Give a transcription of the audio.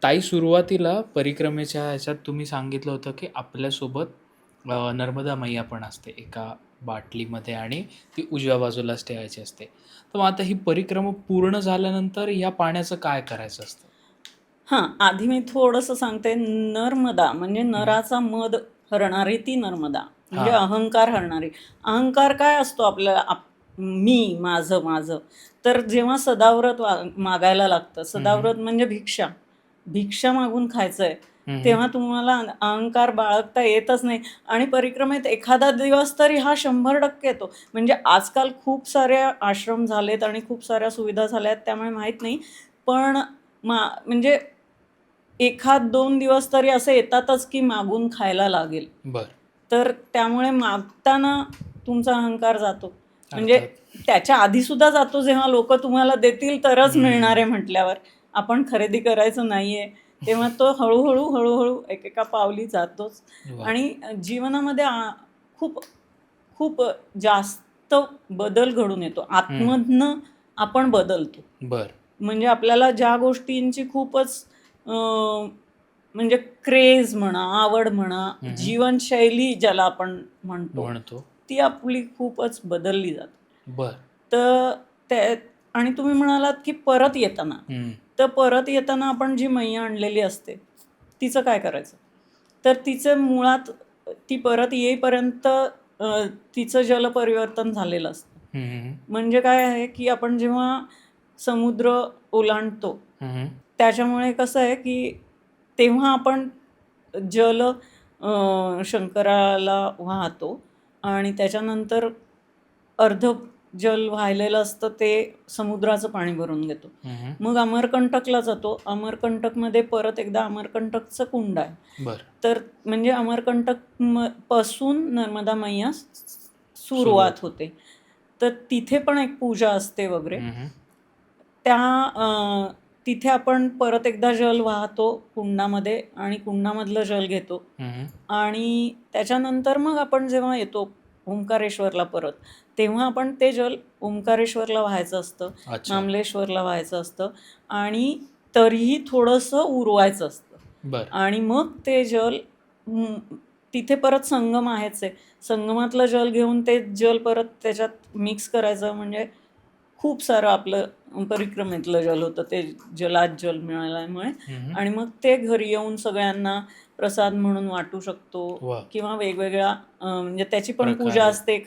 ताई, सुरुवातीला परिक्रमेच्या ह्याच्यात तुम्ही सांगितलं होतं, की आपल्यासोबत नर्मदा मैया पण असते एका बाटलीमध्ये आणि ती उजव्या बाजूलाच ठेवायची असते. तर मग आता ही परिक्रमा पूर्ण झाल्यानंतर या पाण्याचं काय करायचं असतं? हां, आधी मी थोडंसं सांगते. नर्मदा म्हणजे हं. नराचा मद हरणारी ती नर्मदा. म्हणजे हां. अहंकार हरणारी. अहंकार काय असतो आपल्याला मी, माझं, माझं. तर जेव्हा सदाव्रत मागायला लागतं, हं, हं. सदाव्रत म्हणजे भिक्षा. भिक्षा मागून खायचंय, हं, हं. तेव्हा तुम्हाला अहंकार बाळगता येतच नाही आणि परिक्रमेत एखादा दिवस तरी हा 100% येतो. म्हणजे आजकाल खूप सारे आश्रम झालेत आणि खूप साऱ्या सुविधा झाल्या आहेत, त्यामुळे माहीत नाही. पण म्हणजे एखाद 2 दिवस तरी असे येतातच, की मागून खायला लागेल. बरं. तर त्यामुळे मागताना तुमचा अहंकार जातो. म्हणजे अर्थात. त्याच्या आधीसुद्धा जातो, जेव्हा लोकं तुम्हाला देतील तरच मिळणार हं. आहे म्हटल्यावर. आपण खरेदी करायचं नाहीये, तेव्हा तो हळू-हळू, हळूहळू एकेका पावली जातोच. वाह! आणि जीवनामध्ये खूप खूप जास्त बदल घडून येतो. हं. आतमधनं आपण बदलतो. बरं. म्हणजे आपल्याला ज्या गोष्टींची खूपच अ, म्हणजे क्रेझ म्हणा, आवड म्हणा, हं, हं. जीवनशैली ज्याला आपण म्हणतो, म्हणतो. ती आपली खूपच बदलली जाते. बरं. तर त्या आणि तुम्ही म्हणालात, की परत येताना. हं. तर परत येताना आपण जी मैया आणलेली असते, तिचं काय करायचं? तर तिचं मुळात ती परत येईपर्यंत तिचं जलपरिवर्तन झालेलं असतं. हं, हं, हं. म्हणजे काय आहे, की आपण जेव्हा समुद्र ओलांडतो, हं, हं. त्याच्यामुळे कसं आहे, की तेव्हा आपण जल शंकराला वाहतो आणि त्याच्यानंतर अर्धं जल वाहिलेलं असतं ते समुद्राचं पाणी भरून घेतो. हं, हं. मग अमरकंटकला जातो. अमरकंटकमध्ये परत एकदा अमरकंटकचं कुंड आहे. बरं. तर म्हणजे अमरकंटक पासून नर्मदा मैया सुरुवात सुरुवात. होते. तर तिथे पण एक पूजा असते वगैरे. हं, हं. त्या तिथे आपण परत एकदा जल वाहतो कुंडामध्ये आणि कुंडामधलं जल घेतो हं, हं. आणि त्याच्यानंतर मग आपण जेव्हा येतो ओंकारेश्वरला परत, तेव्हा आपण ते जल ओंकारेश्वरला वाहायचं असतं, अच्छा. मामलेश्वरला वाहायचं असतं आणि तरीही थोडंसं उरवायचं असतं बरं. आणि मग ते जल अं, तिथे परत संगम आहेच आहे. संगमातलं जल घेऊन ते जल परत त्याच्यात मिक्स करायचं म्हणजे खूप सारं आपलं परिक्रमेतलं जल होतं ते जलात जल मिळाल्यामुळे हं, हं. आणि मग ते घरी येऊन सगळ्यांना प्रसाद म्हणून वाटू शकतो वाह! किंवा वेगवेगळ्या म्हणजे त्याची पण पूजा प्रकारे. असते.